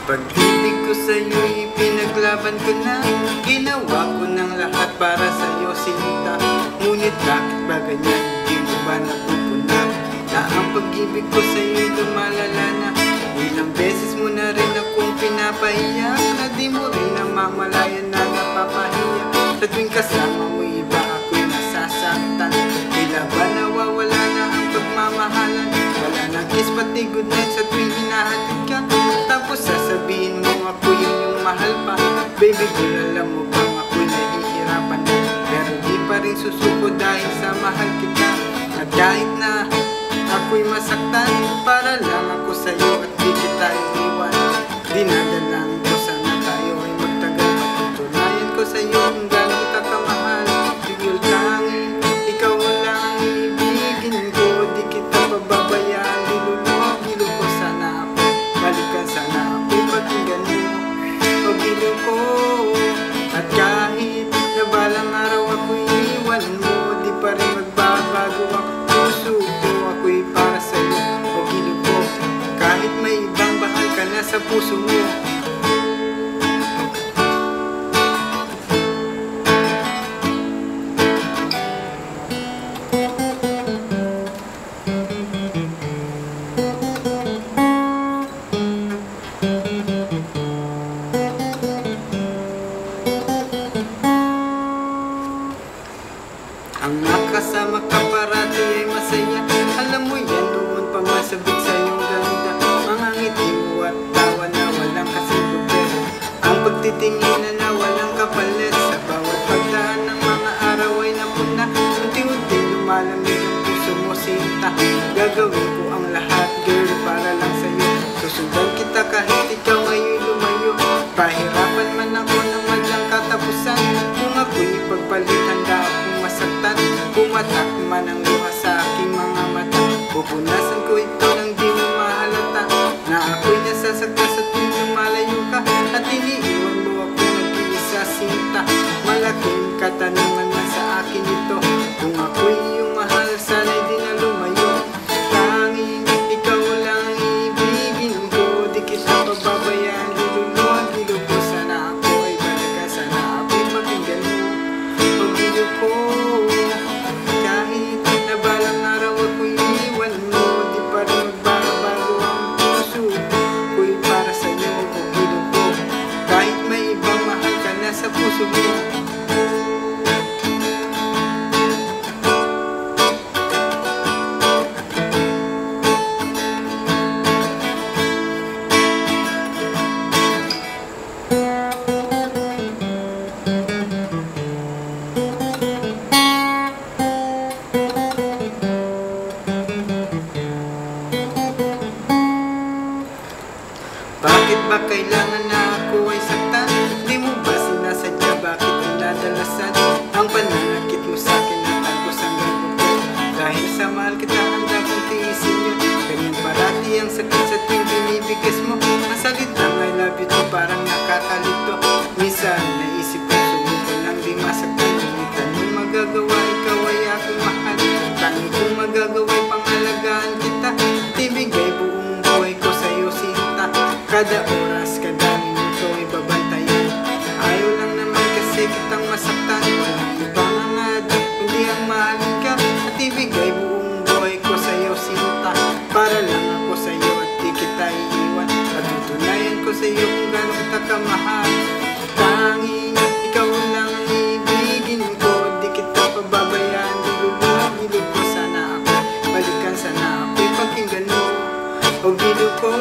Pag-ibig ko sa'yo'y pinaglaban ko na. Ginawa ko ng lahat para sa'yo, sinta. Ngunit bakit ba ganyan? Di mo ba napupuna na ang pag-ibig ko sa'yo'y lumalala na? Ilang beses mo na rin akong pinapahiya, na di mo rin namamalayan na napapahiya. Sa tuwing kasama mo iba ako'y nasasaktan. Tila ba nawawala na ang pagmamahalan? Wala nang kiss pati good night sa tuwing hinahatid ka. Tapos sasabihin mo ako yung mahal pa. Baby girl, alam mo bang ako'y nahihirapan na, pero di pa rin susuko dahil sa mahal kita. At kahit na ako'y masaktan, para lang ako sa'yo at di kita iiwan. Dinadalang ko sana tayo ay magtagal. Patutunayan ko sa'yo kung gaano kita kamahal. Siguro tanging ikaw lang ang ibigin ko. Di kita pababayaan, dilulog ko sana ako. Balikan sana ako'y pakinggan mo, pag-ilo ko. At kahit na balang araw ako'y iwan mo, di pa rin magbabago ang puso ko. Ako'y para sa'yo, pag-ilo ko. Kahit may ibang bahal ka na sa puso mo. Ang nakasama ka parati ay masaya. Alam mo yan, doon pa masabik sa iyong ganda. Mga ngiti mo at tawa na walang kasibugay. Ang pagtitingin na walang kapalit. Sa bawat pagdaan ng mga araw ay napuna. Unti-unti lumalamig ang puso mo, sinta. Gagawin ko ang lahat, girl, para lang sa'yo. Susundan kita kahit ikaw ngayon lumayo. Pahirapan man ako ng walang katapusan. Kung ako'y ipagpalit, handa akong masaktan. Pumatak man ang luha sa aking mga mata. Pupunasan ko ito nang di mo mahalata, na ako'y nasasaktan sa tuwing lumalayo ka. At iniiwan mo ako nag-iisa, sinta. Malaking katanungan na sa akin ito. Kung ako'y iyong mahal, sana'y di na lumayo. Tanging ikaw lang ang ibigin ko. Di kita pababayaan, dilulog ko. Sana ako ay balikan, sana ako'y pakinggan mo, pag-ilo ko. Kahit na balang araw ako'y iwan mo, di pa rin magbabago ang puso ko'y para sa'yo, pag-ilo ko. Kahit may ibang mahal ka na sa puso mo. Bakit ba kailangan na ako ay saktan? Di mo ba sinasadya, bakit dinadalasan ang pananakit mo sa'kin at tagos ang ganda ko? Dahil sa mahal kita, handa kong tiisin yun. Ganyan parati ang sakit sa tuwing binibigkas mo. Ang salit ng I love you to parang nakakalito. Minsan naisip ko subukan lang di masaktan. Limitan mo magagawa, ikaw ay aking mahal. Tanging kong magagawa ay pangalagaan kita. Ibigay buong buhay ko sa'yo, sinta. Kada oras, kada minuto ay babantayan. Ayaw lang naman kasi kitang masaktan. Walang ibang angad, kundi ang mahalin ka. At ibigay buong buhay ko sa'yo, sinta. Para lang ako sa'yo at di kita iiwan. Patutunayan ko sa'yo kung gaano kita kamahal. Tanging ikaw lang ang ibigin ko. Di kita pababayaan, dilulog ko. Sana ako balikan, sana ako'y pakinggan mo, pag-ilo ko.